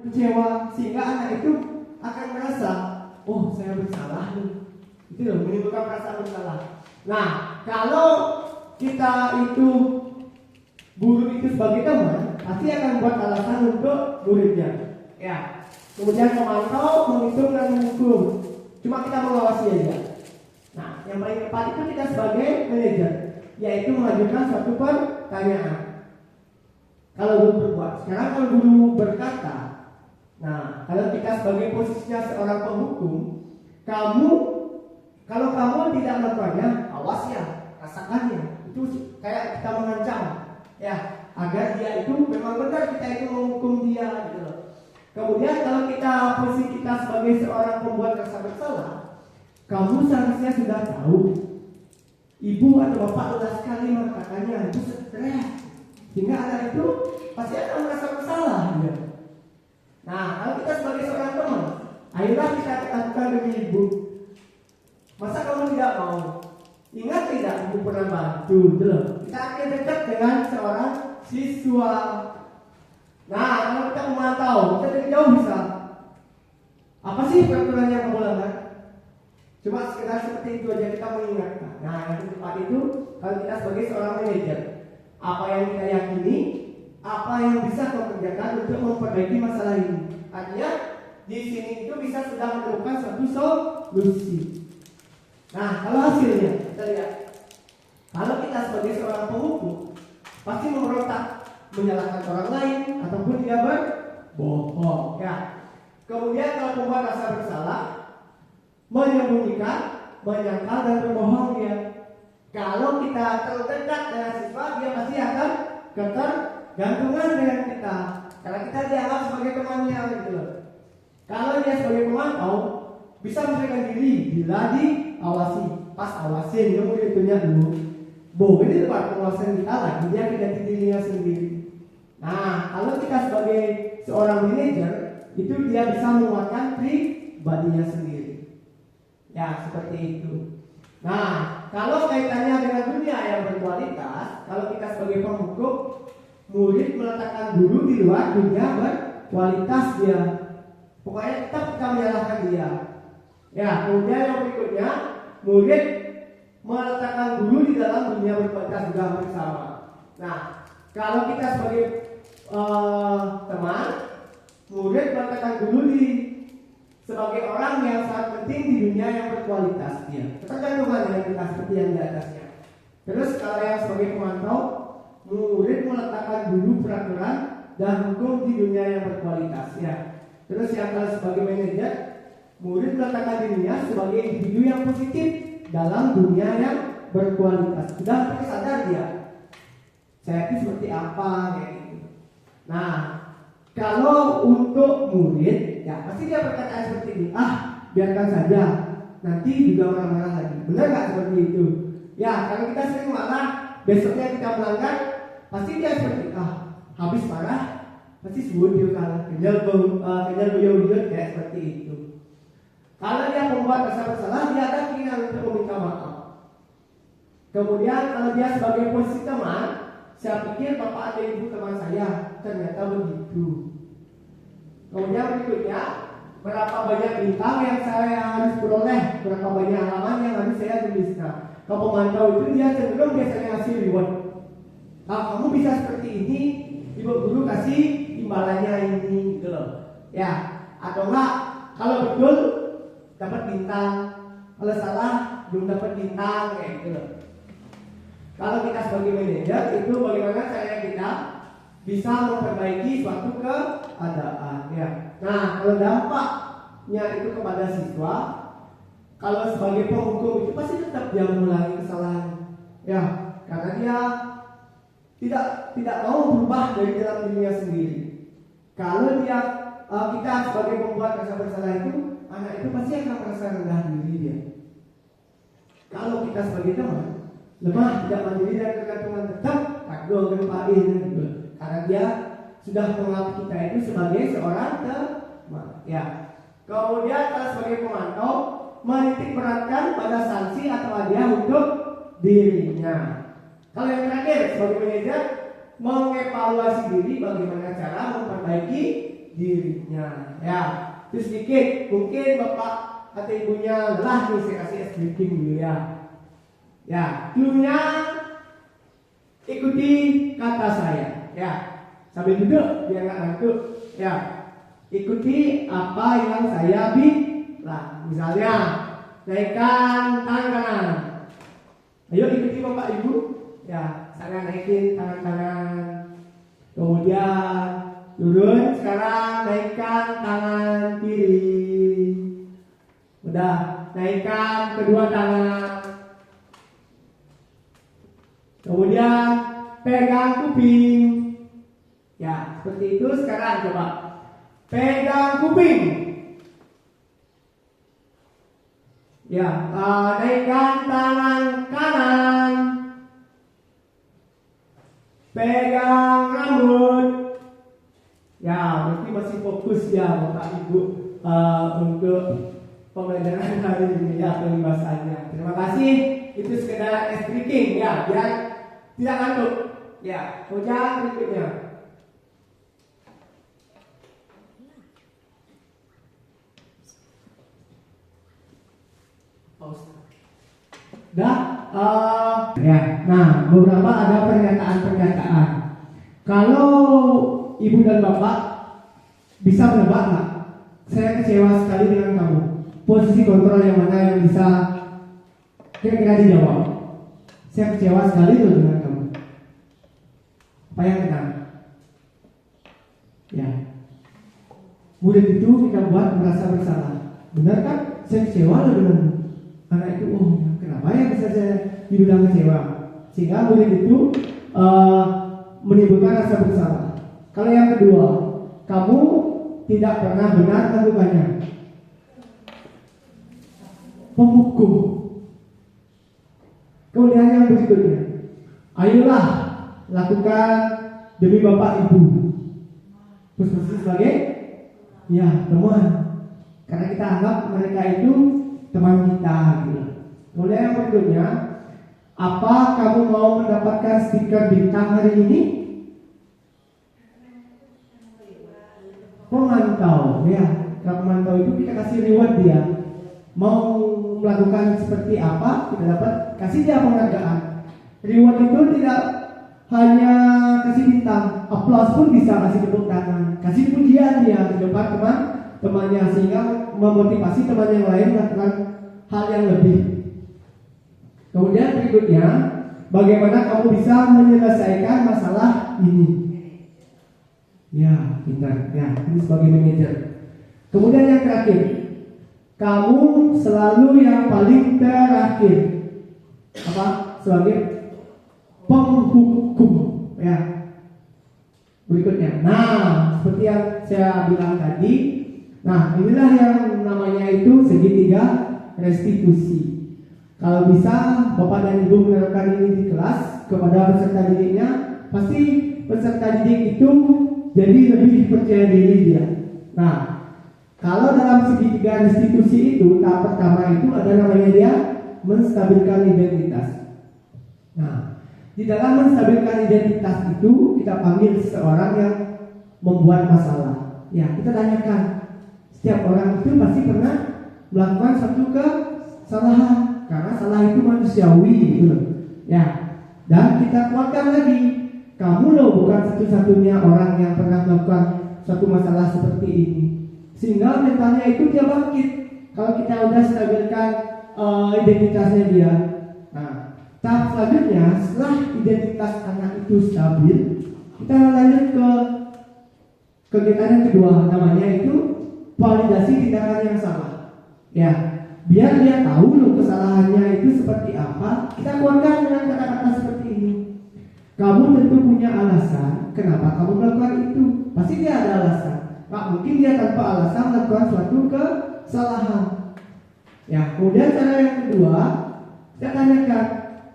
kecewa, sehingga anak itu akan merasa, oh saya bersalah nih. Itu loh, menimbulkan perasaan bersalah. Nah, kalau kita itu guru itu sebagai teman, pasti akan buat alasan untuk muridnya. Ya. Kemudian memantau, menghitung dan mengukur. Cuma kita mengawasi aja. Nah, yang paling tepat itu kita sebagai manajer, yaitu mengajukan suatu pertanyaan. Kalau guru berbuat, sekarang kalau guru berkata, nah, kalau kita sebagai posisinya seorang penghukum, kalau kamu tidak melakukannya, awas ya, rasakannya. Itu kayak kita mengancam, ya, agar dia itu memang benar kita itu menghukum dia, gitu loh. Kemudian kalau posisi kita sebagai seorang pembuat rasa bersalah, kamu seharusnya sudah tahu, ibu atau bapak sudah sekali mengatakannya, itu stres, sehingga anak itu pasti akan merasa bersalah, ya. Nah, kalau kita sebagai seorang teman, ayolah kita lakukan demi ibu. Masa kamu tidak mau? Ingat tidak ibu pernah bantu, gitu. Kita akan dekat dengan seorang siswa. Nah, kalau kita memantau, kita dari jauh bisa. Apa sih peraturan yang kamu langgar? Cuma sekedar seperti itu aja kita mengingatkan. Nah, yang tepat itu kalau kita sebagai seorang manajer, apa yang kita yakini, apa yang bisa kita kerjakan untuk memperbaiki masalah ini. Artinya di sini itu bisa sudah menemukan suatu solusi. Nah, kalau hasilnya kita lihat, kalau kita sebagai seorang penghukum pasti memberontak, menyalahkan orang lain ataupun dia berbohong, ya. Kemudian kalau membuat rasa bersalah, menyembunyikan, menyangkal dan berbohong dia. Kalau kita terdekat dengan siswa, dia pasti akan ketergantungan dengan kita, karena kita dianggap sebagai temannya, gitu. Kalau dia sebagai pemantau, bisa memberikan diri bila diawasi. Pas awasin, dia mau itunya dulu. Ini tempat pengawasan kita lagi, dia ganti dirinya sendiri. Nah, kalau kita sebagai seorang manajer, itu dia bisa menguatkan pribadinya sendiri. Ya, seperti itu. Nah, kalau kaitannya dengan dunia yang berkualitas, kalau kita sebagai penghukum, murid meletakkan guru di luar dunia berkualitas dia. Pokoknya tetap kita menyalahkan dia. Ya, kemudian yang berikutnya, murid meletakkan guru di dalam dunia berkualitas juga bersama. Nah, kalau kita sebagai teman, murid meletakkan guru sebagai orang yang sangat penting di dunia yang berkualitas dia. Ketergantungan dengan kita seperti yang di atasnya. Terus kalau yang sebagai pemantau, murid meletakkan guru peraturan dan hukum di dunia yang berkualitas ya. Terus yang kalau sebagai manajer, murid meletakkan dirinya sebagai individu yang positif dalam dunia yang berkualitas. Sudah sadar dia, saya itu seperti apa kayak gitu. Nah, kalau untuk murid, ya pasti dia berkata seperti ini, biarkan saja, nanti juga marah-marah lagi. Benar nggak seperti itu? Ya, kalau kita sering marah, besoknya kita melanggar, pasti dia seperti habis marah, pasti sebut dia kalah, kenyal beliau kayak seperti itu. Kalau dia membuat rasa bersalah, dia ada keinginan untuk meminta maaf. Kemudian kalau dia sebagai posisi teman, saya pikir bapak ada ibu teman saya, ternyata begitu. Kemudian berikutnya, berapa banyak bintang yang saya harus peroleh, berapa banyak halaman yang harus saya tuliskan. Kalau pemantau itu dia cenderung biasanya ngasih reward. Kalau kamu bisa seperti ini, ibu guru kasih imbalannya ini, gitu loh. Ya, atau enggak, kalau betul dapat bintang, kalau salah belum dapat bintang, kayak gitu loh. Kalau kita sebagai manajer itu bagaimana caranya kita bisa memperbaiki suatu keadaan, ya. Nah, kalau dampaknya itu kepada siswa, kalau sebagai penghukum itu pasti tetap dia mengulangi kesalahan, ya, karena dia tidak mau berubah dari dalam dirinya sendiri. Kalau kita sebagai pembuat rasa bersalah itu, anak itu pasti akan merasa rendah diri dia. Kalau kita sebagai teman, lemah, tidak mandiri dan tergantungan, tetap kagum gempain, karena dia sudah menganggap kita itu sebagai seorang teman, ya. Kemudian kalau sebagai pemantau, menitik beratkan pada sanksi atau hadiah untuk dirinya. Kalau yang terakhir sebagai manajer, mengevaluasi diri bagaimana cara memperbaiki dirinya. Ya, itu sedikit. Mungkin bapak atau ibunya lelah nih, saya kasih es breaking dulu ya. Ya, clue-nya ikuti kata saya. Ya, sambil duduk biar nggak ngantuk. Ya, ikuti apa yang saya bilang. Misalnya, naikkan tangan kanan. Ayo ikuti bapak ibu. Ya, saya naikin tangan kanan. Kemudian turun. Sekarang naikkan tangan kiri. Udah, naikkan kedua tangan. Kemudian pegang kuping. Ya, seperti itu. Sekarang coba pegang kuping. Ya, naikkan tangan kanan. Pegang rambut. Ya, berarti masih fokus ya bapak ibu untuk pembelajaran hari ini ya, pembahasannya. Terima kasih. Itu sekedar es breaking ya, biar tidak ngantuk. Ya, kemudian berikutnya. Dah, ya. Nah, beberapa ada pernyataan-pernyataan. Kalau ibu dan bapak bisa menebak nggak? Saya kecewa sekali dengan kamu. Posisi kontrol yang mana yang bisa kira-kira dijawab? Saya kecewa sekali loh dengan kamu. Apa yang benar? Ya, murid itu kita buat merasa bersalah. Benar kan? Saya kecewa loh dengan anak itu. Oh, kenapa ya bisa saya dibilang kecewa? Sehingga murid itu menimbulkan rasa bersalah. Kalau yang kedua, kamu tidak pernah benar melakukannya. Penghukum. Kemudian yang berikutnya, ayolah lakukan demi bapak ibu. Terus sebagai ya teman, karena kita anggap mereka itu teman kita gitu. Kemudian yang berikutnya, apa kamu mau mendapatkan stiker bintang hari ini? Pemantau, ya. Kalau pemantau itu kita kasih reward dia. Mau melakukan seperti apa, kita dapat kasih dia penghargaan. Reward itu tidak hanya kasih bintang, aplaus pun bisa, kasih tepuk tangan, kasih pujian dia di depan teman-temannya, sehingga memotivasi teman yang lain melakukan hal yang lebih. Kemudian berikutnya, bagaimana kamu bisa menyelesaikan masalah ini? Ya, pintar. Ya, ini sebagai manajer. Kemudian yang terakhir, kamu selalu yang paling terakhir. Apa? Sebagai penghukum. Ya. Berikutnya. Nah, seperti yang saya bilang tadi. Nah, inilah yang namanya itu segitiga restitusi. Kalau bisa Bapak dan Ibu menerapkan ini di kelas kepada peserta didiknya, pasti peserta didik itu jadi lebih percaya diri dia. Nah, kalau dalam segitiga restitusi itu, tahap pertama itu ada namanya dia menstabilkan identitas. Nah, di dalam menstabilkan identitas itu kita panggil seseorang yang membuat masalah. Ya, kita tanyakan, setiap orang itu pasti pernah melakukan satu kesalahan, karena salah itu manusiawi gitu loh. Ya, dan kita kuatkan lagi, kamu loh bukan satu-satunya orang yang pernah melakukan satu masalah seperti ini. Sehingga mentalnya itu dia bangkit. Kalau kita udah stabilkan identitasnya dia. Nah, tahap selanjutnya setelah identitas anak itu stabil, kita lanjut ke kegiatan yang kedua, namanya itu validasi tindakan yang salah. Ya, biar dia tahu loh kesalahannya itu seperti apa. Kita kuatkan dengan kata-kata seperti ini. Kamu tentu punya alasan kenapa kamu melakukan itu. Pasti dia ada alasan. Pak, mungkin dia tanpa alasan melakukan suatu kesalahan. Ya, kemudian cara yang kedua, kita tanyakan,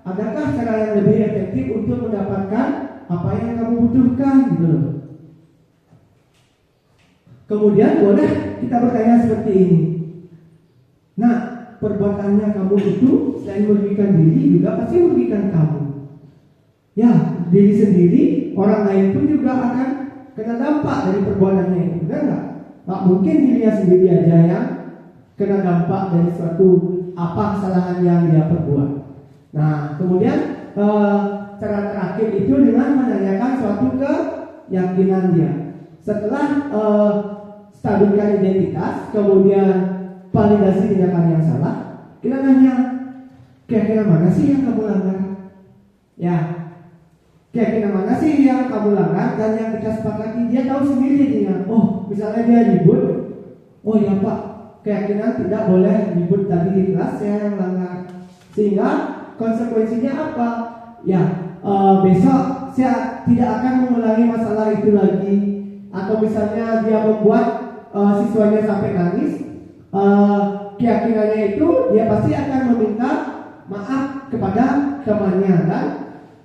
adakah cara yang lebih efektif untuk mendapatkan apa yang kamu butuhkan gitu loh. Kemudian boleh kita bertanya seperti ini. Nah, perbuatannya kamu itu selain merugikan diri juga pasti merugikan kamu. Ya, diri sendiri, orang lain pun juga akan kena dampak dari perbuatannya itu, benar nggak? Nggak mungkin dirinya sendiri aja yang kena dampak dari suatu kesalahan yang dia perbuat. Nah, kemudian cara terakhir itu dengan menanyakan suatu keyakinan dia. Setelah stabilkan identitas, kemudian validasi tindakan yang salah, kita nanya, keyakinan mana sih yang kamu langgar? Ya, keyakinan mana sih yang kamu langgar dan yang kita sepakati? Dia tahu sendiri dia. Oh, misalnya dia ribut. Oh ya Pak, keyakinan tidak boleh ribut tadi di kelas, saya yang langgar. Sehingga konsekuensinya apa? Ya, besok saya tidak akan mengulangi masalah itu lagi. Atau misalnya dia membuat siswanya sampai nangis, keyakinannya itu dia pasti akan meminta maaf kepada temannya dan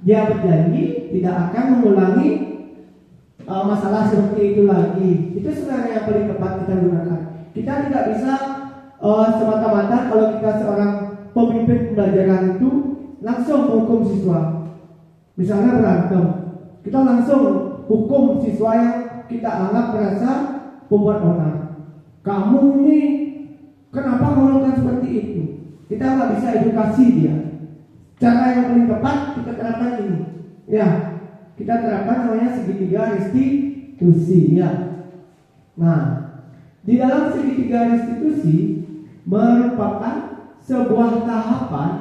dia berjanji tidak akan mengulangi masalah seperti itu lagi. Itu sebenarnya yang paling tepat kita gunakan. Kita tidak bisa semata-mata kalau kita seorang pemimpin pembelajaran itu langsung menghukum siswa. Misalnya berantem, kita langsung hukum siswa yang kita anggap merasa pembuat onar. Kamu ini kenapa melakukan seperti itu? Kita nggak bisa edukasi dia. Cara yang paling tepat kita terapkan ini. Ya, kita terapkan namanya segitiga restitusi. Ya. Nah, di dalam segitiga restitusi merupakan sebuah tahapan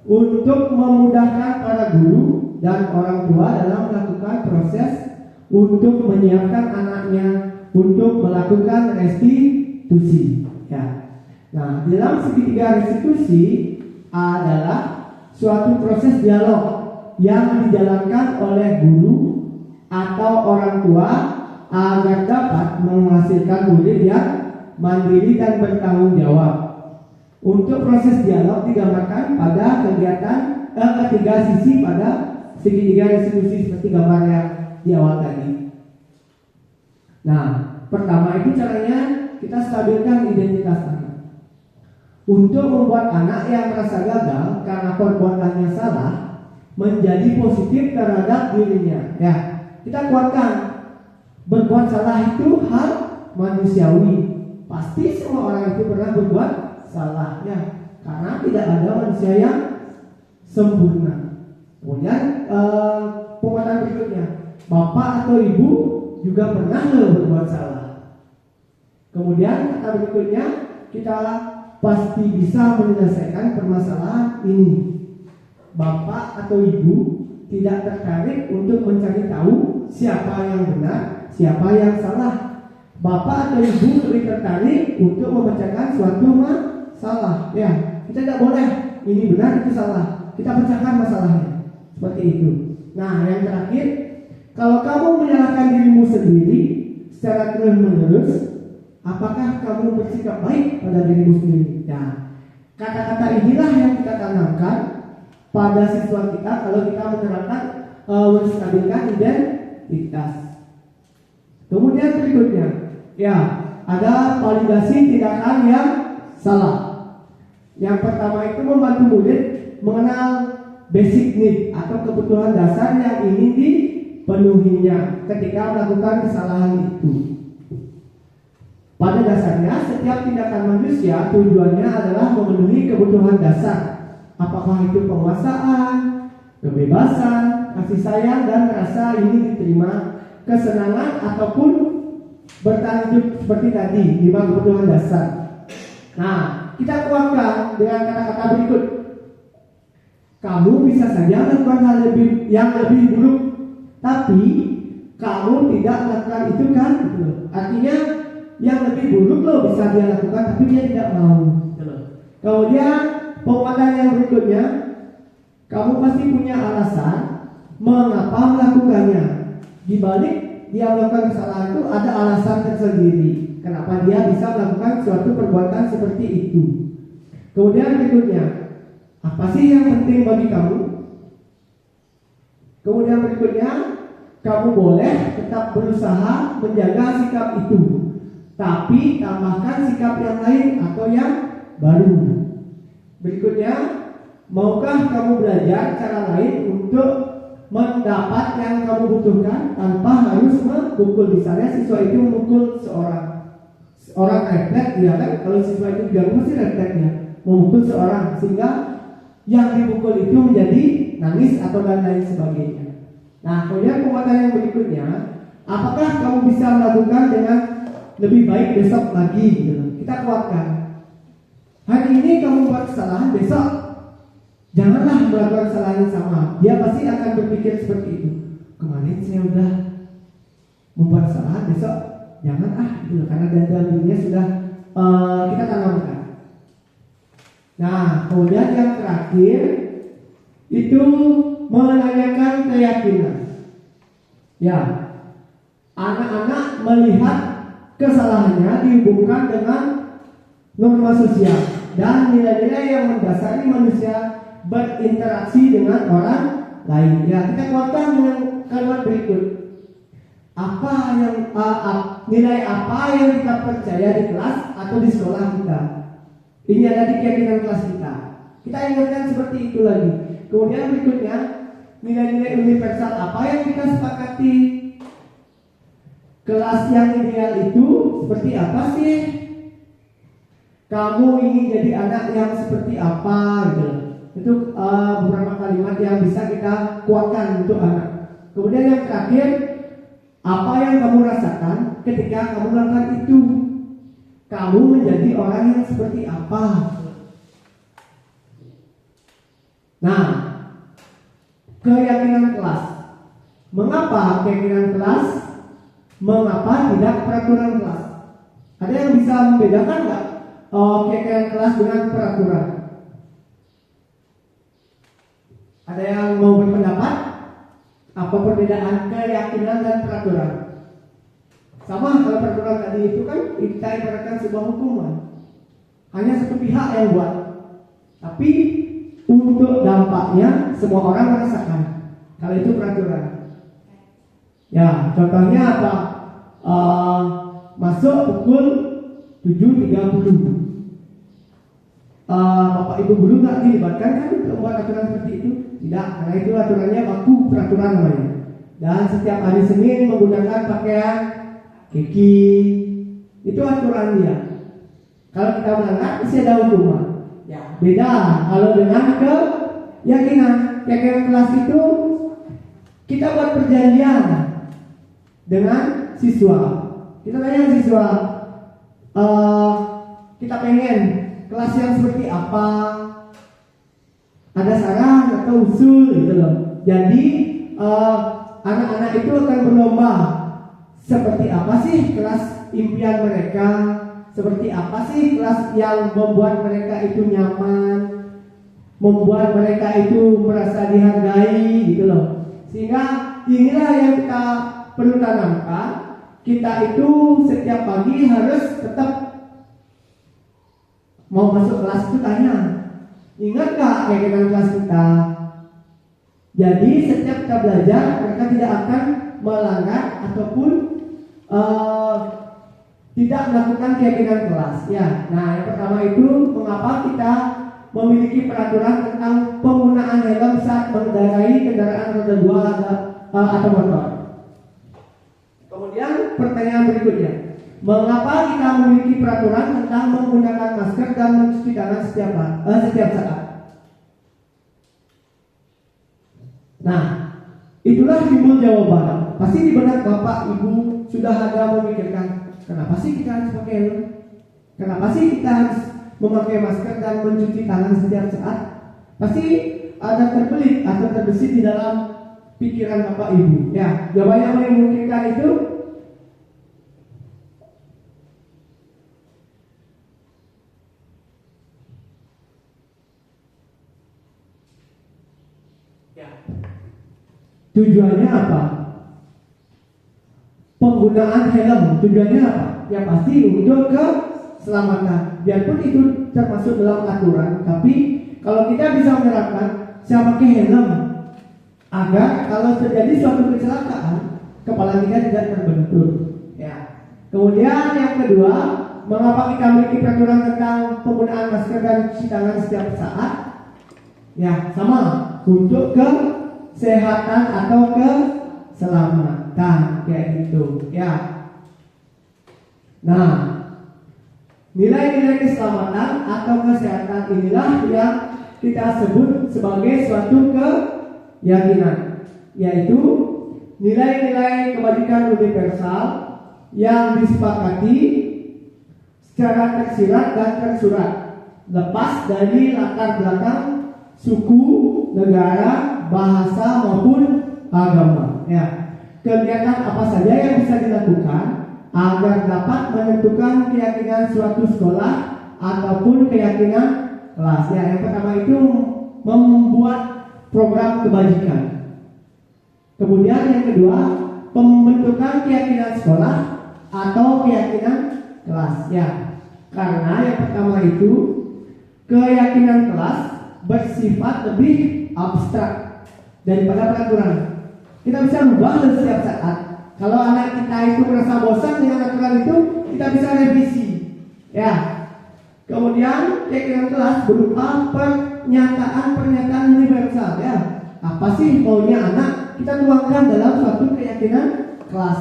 untuk memudahkan para guru dan orang tua dalam melakukan proses untuk menyiapkan anaknya untuk melakukan restitusi. Ya. Nah, dalam segitiga restitusi adalah suatu proses dialog yang dijalankan oleh guru atau orang tua agar dapat menghasilkan murid yang mandiri dan bertanggung jawab. Untuk proses dialog digambarkan pada kegiatan ketiga sisi pada segitiga restitusi seperti gambar yang di awal tadi. Nah, pertama itu caranya kita stabilkan identitas anak. Untuk membuat anak yang merasa gagal karena perbuatannya salah menjadi positif terhadap dirinya. Ya, kita kuatkan berbuat salah itu hal manusiawi. Pasti semua orang itu pernah berbuat salah, ya, karena tidak ada manusia yang sempurna. Kemudian penguatan berikutnya, bapak atau ibu juga pernah berbuat salah. Kemudian kata berikutnya, kita pasti bisa menyelesaikan permasalahan ini. Bapak atau ibu tidak tertarik untuk mencari tahu siapa yang benar, siapa yang salah. Bapak atau ibu lebih tertarik untuk memecahkan suatu masalah. Ya, kita tidak boleh ini benar itu salah. Kita pecahkan masalahnya. Seperti itu. Nah, yang terakhir, kalau kamu menyalahkan dirimu sendiri secara terus-menerus, apakah kamu bersikap baik pada dirimu sendiri? Nah, kata-kata inilah yang kita tanamkan pada siswa kita kalau kita menerapkan menstabilkan identitas. Kemudian berikutnya, ya, ada validasi tindakan yang salah. Yang pertama itu membantu murid mengenal basic need atau kebutuhan dasar yang ingin dipenuhinya ketika melakukan kesalahan itu. Pada dasarnya, setiap tindakan manusia tujuannya adalah memenuhi kebutuhan dasar. Apakah itu penguasaan, kebebasan, kasih sayang, dan rasa ingin diterima, kesenangan, ataupun bertahan hidup seperti tadi, 5 kebutuhan dasar. Nah, kita kuatkan dengan kata-kata berikut. Kamu bisa saja melakukan hal yang lebih buruk, tapi kamu tidak melakukan itu kan? Artinya yang lebih buruk lo bisa dia lakukan, tapi dia tidak mau. Kemudian penguatan yang berikutnya, kamu pasti punya alasan mengapa melakukannya. Di balik dia melakukan kesalahan itu ada alasan tersendiri kenapa dia bisa melakukan suatu perbuatan seperti itu. Kemudian berikutnya, apa sih yang penting bagi kamu? Kemudian berikutnya, kamu boleh tetap berusaha menjaga sikap itu, tapi tambahkan sikap yang lain atau yang baru. Berikutnya, maukah kamu belajar cara lain untuk mendapat yang kamu butuhkan tanpa harus memukul. Misalnya siswa itu memukul seorang refleks, ya kan? Kalau siswa itu diganggu mesti refleksnya memukul seorang, sehingga yang dipukul itu menjadi nangis atau dan lain sebagainya. Nah, kemudian penguatan yang berikutnya, apakah kamu bisa melakukan dengan lebih baik besok lagi? Gitu. Kita kuatkan. Hari ini kamu buat kesalahan, besok janganlah melakukan kesalahan yang sama. Dia pasti akan berpikir seperti itu. Kemarin saya udah membuat kesalahan, besok jangan gitu, karena dalam dirinya sudah kita tanamkan. Nah, kemudian yang terakhir itu menanyakan keyakinan. Ya, anak-anak melihat kesalahannya dihubungkan dengan norma sosial dan nilai-nilai yang mendasari manusia berinteraksi dengan orang lain. Ya, kita kuatkan dengan kalimat berikut. Nilai apa yang kita percaya di kelas atau di sekolah kita? Ini ada di keyakinan kelas kita. Kita ingatkan seperti itu lagi. Kemudian berikutnya, nilai-nilai universal apa yang kita sepakati? Kelas yang ideal itu seperti apa sih? Kamu ingin jadi anak yang seperti apa? Gitu. Itu beberapa kalimat yang bisa kita kuatkan untuk anak. Kemudian yang terakhir, apa yang kamu rasakan ketika kamu melakukan itu? Kamu menjadi orang yang seperti apa? Nah, keyakinan kelas. Mengapa keyakinan kelas? Mengapa tidak peraturan kelas? Ada yang bisa membedakan nggak keyakinan kelas dengan peraturan? Ada yang mau berpendapat? Apa perbedaan keyakinan dan peraturan? Sama, kalau peraturan tadi itu kan kita ibaratkan sebuah hukuman, hanya satu pihak yang buat, tapi untuk dampaknya semua orang merasakan. Kalau itu peraturan. Ya, contohnya apa? Masuk pukul 7.30. Bapak ibu guru nggak dilibatkan kan untuk membuat aturan seperti itu? Tidak, karena itu aturannya baku peraturan namanya. Dan setiap hari Senin menggunakan pakaian keki, itu aturan dia. Kalau kita melanggar pasti ada hukuman. Ya, beda kalau dengan keyakinan. Keyakinan kelas itu kita buat perjanjian dengan siswa. Kita tanya siswa, kita pengen kelas yang seperti apa? Ada saran atau usul gitu loh. Jadi anak-anak itu akan berlomba. Seperti apa sih kelas impian mereka? Seperti apa sih kelas yang membuat mereka itu nyaman, membuat mereka itu merasa dihargai gitu loh. Sehingga inilah yang kita perlu tanamkan. Kita itu setiap pagi harus tetap mau masuk kelas itu tanya, ingat gak keyakinan kelas kita? Jadi setiap kita belajar mereka tidak akan melanggar ataupun tidak melakukan keyakinan kelas. Ya, nah yang pertama itu mengapa kita memiliki peraturan tentang penggunaan helm saat mengendarai kendaraan roda 2 atau motor. Kemudian pertanyaan berikutnya, mengapa kita memiliki peraturan tentang menggunakan masker dan mencuci tangan setiap saat? Nah, itulah timbul jawaban. Pasti di benak Bapak Ibu sudah ada memikirkan, kenapa sih kita harus pakai helm? Kenapa sih kita harus memakai masker dan mencuci tangan setiap saat? Pasti ada terbelit atau terbesit di dalam pikiran Bapak Ibu. Ya, jawabannya yang memungkinkan itu ya. Tujuannya apa? Penggunaan helm tujuannya apa? Ya pasti untuk keselamatan. Biarpun itu termasuk dalam aturan, tapi kalau kita bisa menerapkan siapa pakai helm agar kalau terjadi suatu kecelakaan kepala kita tidak terbentur. Ya. Kemudian yang kedua, mengapa kita memiliki peraturan tentang penggunaan masker dan cuci tangan setiap saat? Ya, sama untuk kesehatan atau keselamatan, kayak gitu ya. Nah, nilai-nilai keselamatan atau kesehatan inilah yang kita sebut sebagai suatu keyakinan, yaitu nilai-nilai kebajikan universal yang disepakati secara tersirat dan tersurat, lepas dari latar belakang suku, negara, bahasa maupun agama. Ya, kegiatan apa saja yang bisa dilakukan agar dapat menentukan keyakinan suatu sekolah ataupun keyakinan kelas. Ya, yang pertama itu membuat program kebajikan. Kemudian yang kedua, pembentukan keyakinan sekolah atau keyakinan kelas. Ya, karena yang pertama itu keyakinan kelas bersifat lebih abstrak daripada peraturan. Kita bisa ubah setiap saat. Kalau anak kita itu merasa bosan dengan aturan itu, kita bisa revisi. Ya. Kemudian keyakinan kelas berupa pernyataan universal. Ya. Apa sih maunya anak? Kita tuangkan dalam suatu keyakinan kelas.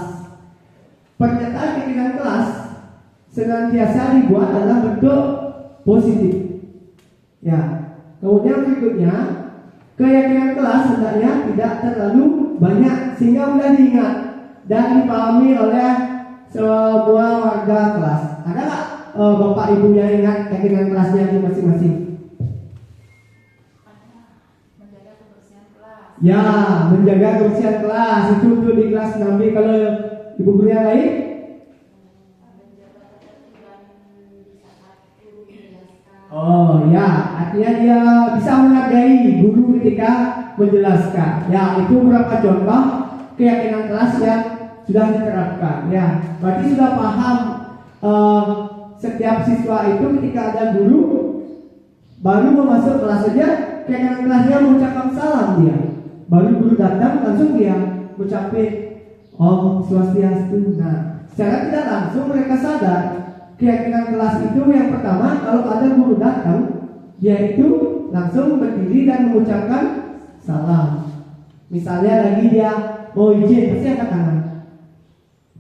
Pernyataan keyakinan kelas senantiasa dibuat dalam bentuk positif. Ya. Kemudian berikutnya, keyakinan kelas hendaknya tidak terlalu banyak sehingga mudah diingat dan dipahami oleh semua warga kelas. Ada nggak bapak ibu yang ingat keyakinan kelasnya di masing-masing? Menjaga kebersihan kelas. Ya, menjaga kebersihan kelas itu untuk di kelas nanti. Kalau ibu guru yang lain? Menjaga ketertiban di saat guru menjelaskan. Oh ya, artinya dia bisa menghargai guru ketika menjelaskan. Ya, itu beberapa contoh keyakinan kelas yang sudah diterapkan. Ya, berarti sudah paham setiap siswa itu ketika ada guru baru mau masuk kelas saja keyakinan kelasnya mengucapkan salam dia. Baru guru datang langsung dia mengucapkan Om Swastiastu. Nah, secara tidak langsung mereka sadar keyakinan kelas itu yang pertama, kalau ada guru datang, dia itu langsung berdiri dan mengucapkan salam. Misalnya lagi dia mau izin, pasti angkat tangan.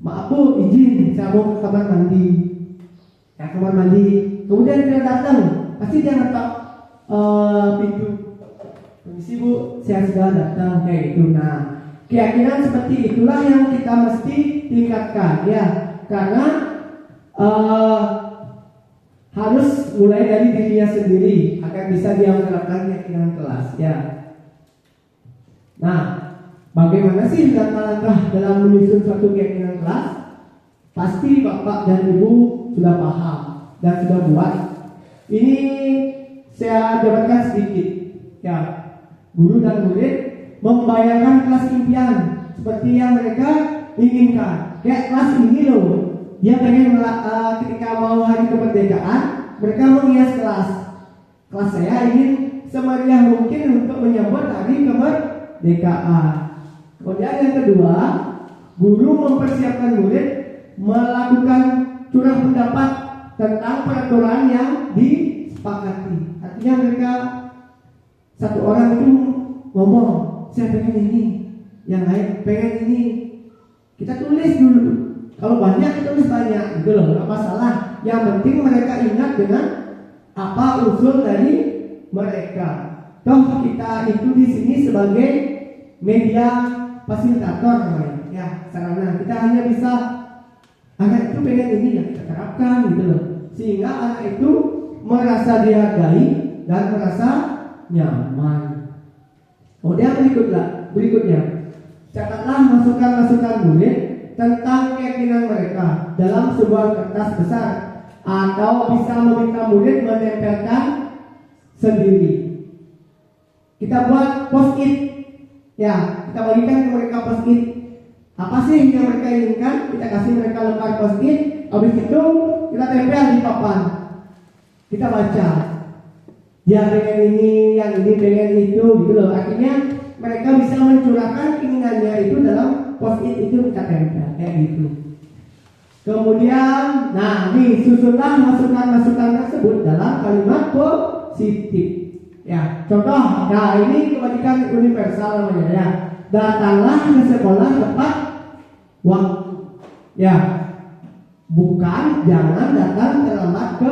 Maaf bu, izin, saya mau ke kamar mandi. Ya, kamar mandi. Kemudian dia datang, pasti dia ngetok pintu. Permisi bu, saya sudah datang, kayak gitu. Nah, keyakinan seperti itulah yang kita mesti tingkatkan, ya, karena harus mulai dari dirinya sendiri agar bisa dia menerapkan keyakinan kelas, ya. Nah, bagaimana sih langkah-langkah dalam menyusun suatu keyakinan kelas? Pasti bapak dan ibu sudah paham dan sudah buat. Ini saya jabarkan sedikit, ya. Guru dan murid membayangkan kelas impian seperti yang mereka inginkan. Kayak kelas ini loh, dia pengen ketika mau hari kemerdekaan, mereka menghias kelas. Kelas saya ingin semeriah mungkin untuk menyambut hari kemerdekaan. Kemudian yang kedua, guru mempersiapkan murid melakukan curah pendapat tentang peraturan yang disepakati. Artinya mereka satu orang itu ngomong, saya pengen ini, yang lain pengen ini. Kita tulis dulu. Kalau banyak kita tulis banyak, gitu loh, nggak masalah. Yang penting mereka ingat dengan apa usul dari mereka. Toh kita itu di sini sebagai media fasilitator namanya, ya, sarana. Kita hanya bisa anak itu pengen ini yang kita terapkan, gitu loh, sehingga anak itu merasa dihargai dan merasa nyaman. Kemudian berikutnya, catatlah masukan-masukan murid tentang keyakinan mereka dalam sebuah kertas besar, atau bisa meminta murid menempelkan sendiri. Kita buat post-it, ya, kita bagikan ke mereka post-it. Apa sih yang mereka inginkan? Kita kasih mereka lembar post-it. Habis itu kita tempel di papan. Kita baca. Dia pengen ini, yang ini pengen itu, gitu loh. Artinya mereka bisa mencurahkan keinginannya itu dalam post-it itu kita tempel, kayak gitu. Kemudian, nah nih, susunlah masukan-masukan tersebut dalam kalimat positif. Ya, contoh, nah ini kebajikan universal namanya ya. Datanglah ke sekolah tepat waktu. Ya, bukan jangan datang terlambat ke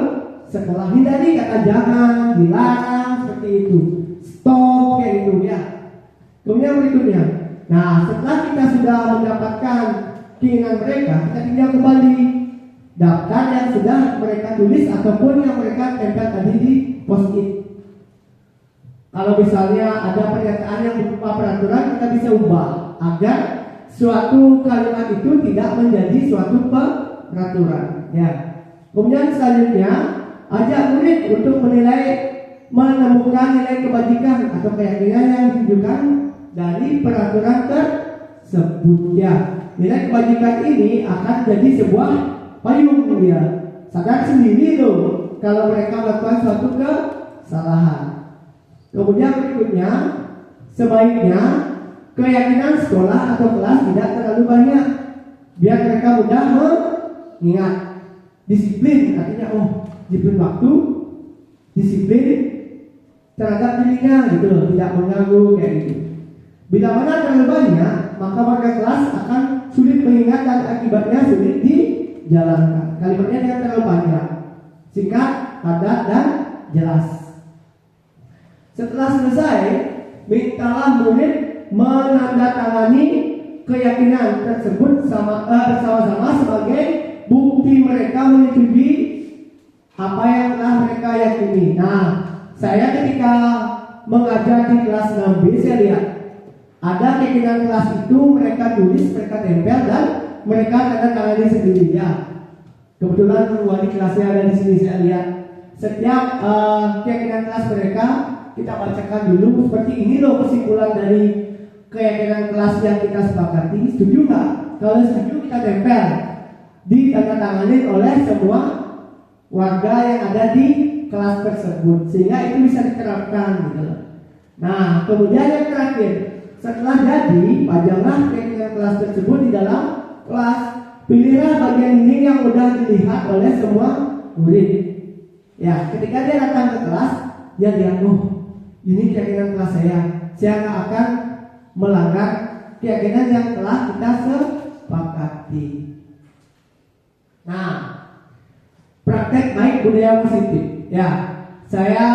sekolah. Hindari kata jangan, dilarang seperti itu. Stop kayak gitu ya. Kemudian berikutnya, nah setelah kita sudah mendapatkan keinginan mereka, kita tinggal kembali daftar yang sudah mereka tulis ataupun yang mereka tempel tadi di post-it. Kalau misalnya ada pernyataan yang berupa peraturan, kita bisa ubah agar suatu kalimat itu tidak menjadi suatu peraturan. Ya. Kemudian selanjutnya, ajak murid untuk menemukan nilai kebajikan atau keyakinan yang ditunjukkan dari peraturan tersebut. Ya. Nilai kebajikan ini akan jadi sebuah payung dia. Sadar sendiri loh kalau mereka melakukan suatu kesalahan. Kemudian berikutnya, sebaiknya keyakinan sekolah atau kelas tidak terlalu banyak, biar mereka mudah mengingat. Disiplin artinya disiplin waktu, disiplin terhadap dirinya gitu, tidak mengganggu kayak gitu. Bila mana terlalu banyak, maka warga kelas akan sulit mengingat dan akibatnya sulit dijalankan. Kalimatnya jangan terlalu panjang, singkat, padat dan jelas. Setelah selesai, mintalah murid menandatangani keyakinan tersebut bersama-sama sebagai bukti mereka menyetujui apa yang telah mereka yakini. Nah, saya ketika mengajar di kelas 6B, saya lihat ada keyakinan kelas itu mereka tulis, mereka tempel dan mereka tanda-tangani sendiri ya. Kebetulan wali kelasnya ada di sini, saya lihat setiap keyakinan kelas mereka kita bacakan dulu seperti ini loh kesimpulan dari keyakinan kelas yang kita sepakati. Setuju nggak? Kalau setuju kita tempel, ditandatangani oleh semua warga yang ada di kelas tersebut sehingga itu bisa diterapkan gitu. Nah, kemudian yang terakhir, setelah jadi, pajanglah keyakinan kelas tersebut di dalam kelas. Pilihlah bagian ini yang mudah dilihat oleh semua murid. Ya, ketika dia datang ke kelas, dia lihat, ini keyakinan kelas saya nggak akan melanggar keyakinan yang telah kita sepakati. Nah, praktek baik budaya positif. Ya, saya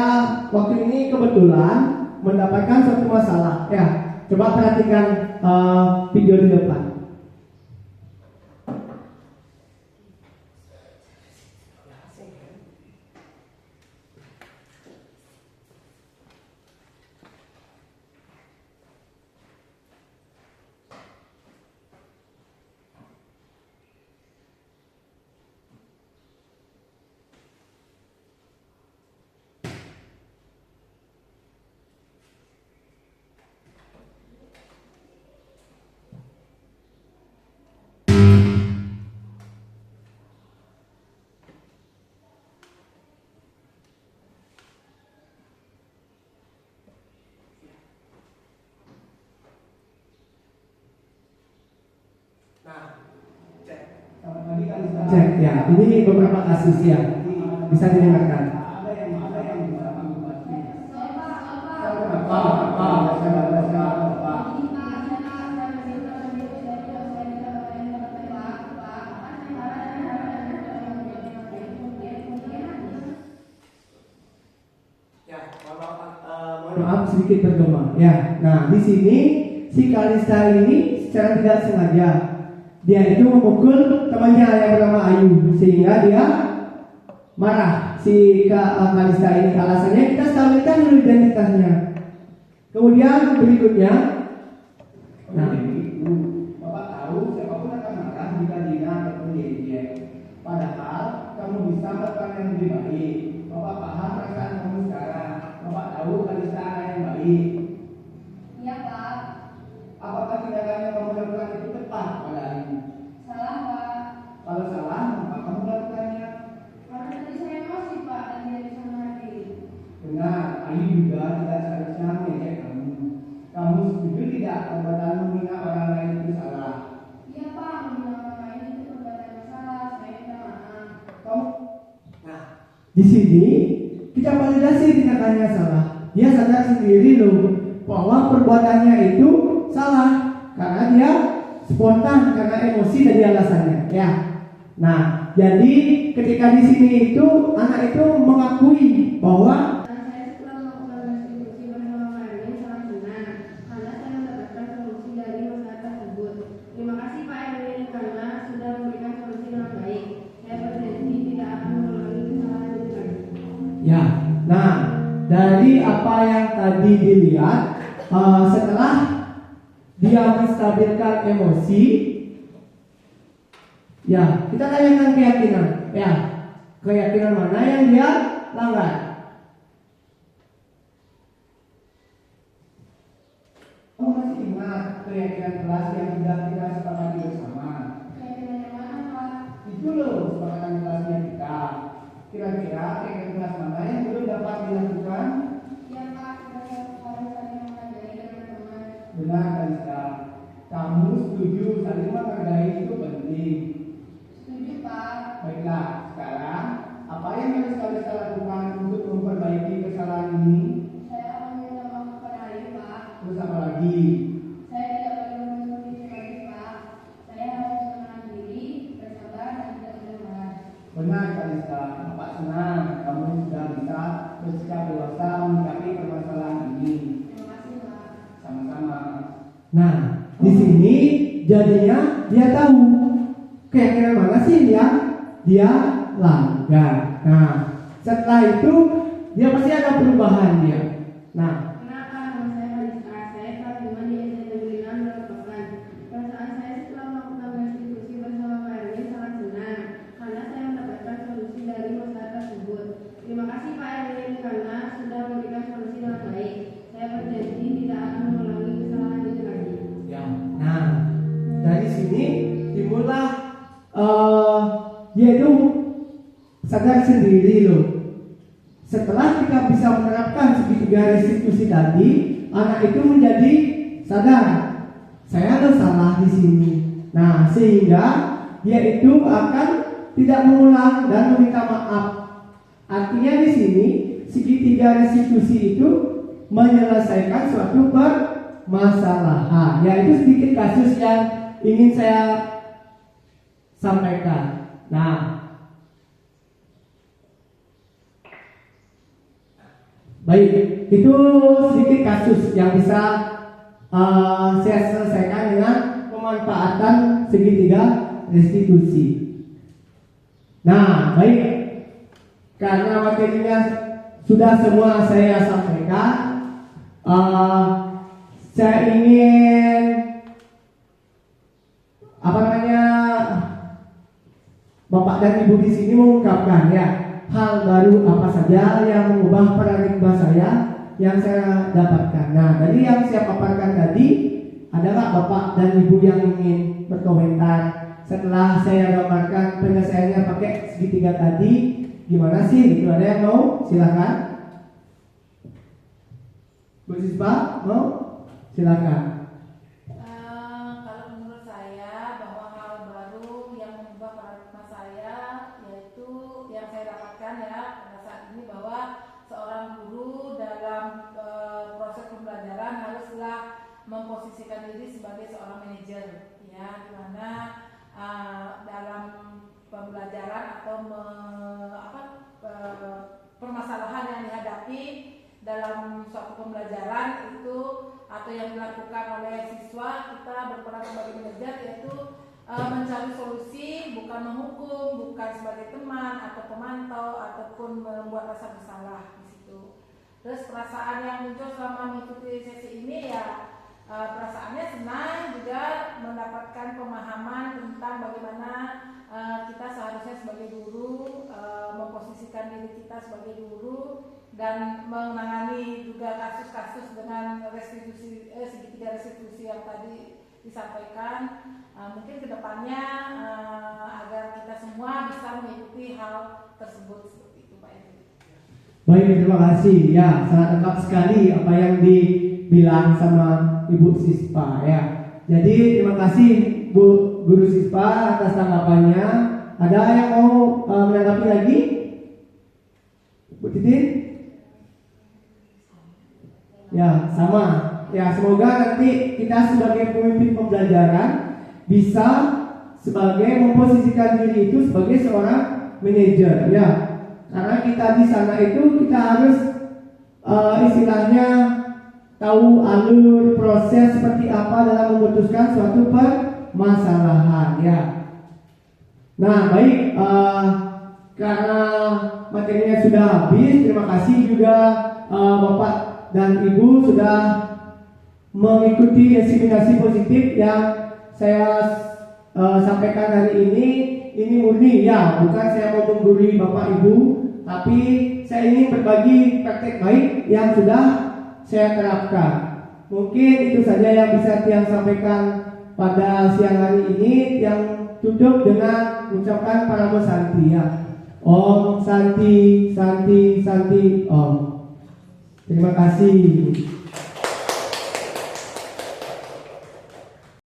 waktu ini kebetulan mendapatkan suatu masalah. Ya, coba perhatikan video di depan. Cek ya, ini beberapa kasus ya bisa didengarkan. Maaf sedikit bergema. Ya, nah di sini si Kalista ini secara tidak sengaja dia itu memukul temannya yang bernama Ayu sehingga dia marah si Kalista ini. Alasannya kita stabilkan dulu identitasnya. Kemudian berikutnya, nah Bapak tahu siapapun akan marah jika dia ataupun dia. Padahal kamu bisa melakukan yang lebih baik. Bapak paham perasaan kamu sekarang. Bapak tahu Kalista yang baik. Iya Pak. Apakah tindakan yang kamu lakukan itu tepat pada Ayu? Salah Pak. Kalau salah, maka kamu melakukannya. Karena tadi saya emosi Pak dan tidak bisa mengerti. Benar, Ayu juga tidak seharusnya mengejek kamu. Kamu setuju tidak perbuatan menghina orang lain itu salah? Iya Pak, menghina orang lain itu perbuatan yang salah. Saya minta maaf. Kamu, nah, di sini kita validasi tindakannya salah. dia sadar sendiri loh bahwa perbuatannya itu salah karena dia spontan karena emosi dari alasannya ya. Nah, jadi ketika di sini itu anak itu mengakui bahwa Saya setelah melakukan restitusi bersama Pak Erwin sangat senang karena saya mendapatkan solusi dari masalah tersebut. Terima kasih Pak Erwin karena sudah memberikan solusi dengan baik. Saya berjanji tidak akan mengulangi kesalahan itu lagi. ya. Nah, dari apa yang tadi dilihat setelah dia menstabilkan emosi, ya kita tanyakan keyakinan, ya keyakinan mana yang dia langgar. Oh, masih ingat keyakinan kelas yang sudah kita sepakati bersama? Keyakinan yang mana Pak? Itu loh kesepakatan kelasnya kita. Kira-kira keyakinan kelas mana yang belum dapat dilakukan? Ya Pak, saya harus saling menghargai dengan teman. Benar Kalista, kamu setuju saling menghargai itu penting. Setuju Pak. Baiklah, sekarang apa yang harus Kalista lakukan untuk memperbaiki kesalahan ini? Saya akan minta maaf kepada Ayu Pak. Terus apa lagi? Saya tidak boleh menuntut itu lagi Pak. Saya harus menahan diri, bersabar dan tidak boleh marah. Benar Kalista, Bapak senang kamu sudah bisa bersikap dewasa menyikapi permasalahan ini. Terima kasih Pak. Sama-sama. Nah, di sini jadinya dia tahu keyakinan mana sih yang dia langgar. Nah, setelah itu dia pasti ada perubahan dia. Nah, Kenapa nama saya Kalista? Saya kelas 5 di SD Negeri 6 Balikpapan. Perasaan saya setelah melakukan restitusi bersama Pak Erwin sangat senang karena saya mendapatkan solusi dari masalah tersebut. Terima kasih Pak Erwin karena sudah memberikan solusi dengan baik. Saya berjanji tidak akan mengulangi kesalahan itu lagi. ya. Nah, dari sini dimulai dia itu sadar sendiri loh. Setelah kita bisa menerapkan segitiga restitusi tadi, anak itu menjadi sadar, saya ada salah di sini. Nah, sehingga dia itu akan tidak mengulang dan meminta maaf. Artinya di sini segitiga restitusi itu menyelesaikan suatu permasalahan. Ya, itu sedikit kasus yang ingin saya sampaikan. Nah, baik, itu sedikit kasus yang bisa saya selesaikan dengan pemanfaatan segitiga restitusi. Nah, baik, karena materinya sudah semua saya sampaikan, saya ingin Bapak dan Ibu di sini mengungkapkan ya hal baru apa saja yang mengubah paradigma saya yang saya dapatkan. Nah, dari yang saya paparkan tadi, adalah Bapak dan Ibu yang ingin berkomentar setelah saya gambarkan penyelesaiannya pakai segitiga tadi, gimana sih? Itu ada yang mau? Silakan. Bu Sispa, mau? Silakan. Kalau menurut saya bahwa hal baru yang mengubah paradigma saya yaitu yang saya dapatkan ya pada saat ini bahwa seorang guru dalam proses pembelajaran haruslah memposisikan diri sebagai seorang manajer ya, di mana dalam pembelajaran atau permasalahan yang dihadapi dalam suatu pembelajaran itu atau yang dilakukan oleh siswa, kita berperan sebagai manajer yaitu mencari solusi, bukan menghukum, bukan sebagai teman atau pemantau ataupun membuat rasa bersalah di situ. Terus perasaan yang muncul selama mengikuti sesi ini ya perasaannya senang, juga mendapatkan pemahaman tentang bagaimana kita seharusnya sebagai guru memposisikan diri kita sebagai guru dan menangani juga kasus-kasus dengan restitusi segitiga restitusi yang tadi disampaikan. Mungkin kedepannya agar kita semua bisa mengikuti hal tersebut seperti itu Pak Edi. Baik, terima kasih. Ya, sangat lengkap sekali apa yang dibilang sama Ibu Sispa ya. Jadi terima kasih Bu Guru Sispa atas tanggapannya. Ada yang mau menanggapi lagi? Bu Titin? Ya, sama. Ya, semoga nanti kita sebagai pemimpin pembelajaran bisa sebagai memposisikan diri itu sebagai seorang manajer, ya. Karena kita di sana itu kita harus istilahnya tahu alur proses seperti apa dalam memutuskan suatu permasalahan, ya. Nah, baik, karena materinya sudah habis, terima kasih juga Bapak dan Ibu sudah mengikuti diseminasi positif yang saya sampaikan hari ini. Ini murni, ya, bukan saya mau menggurui Bapak Ibu, tapi saya ingin berbagi praktek baik yang sudah saya terapkan. Mungkin itu saja yang bisa Tiang sampaikan pada siang hari ini. Yang tutup dengan mengucapkan Paramo Santi, ya. Om Santi, Santi, Santi, Om. Terima kasih.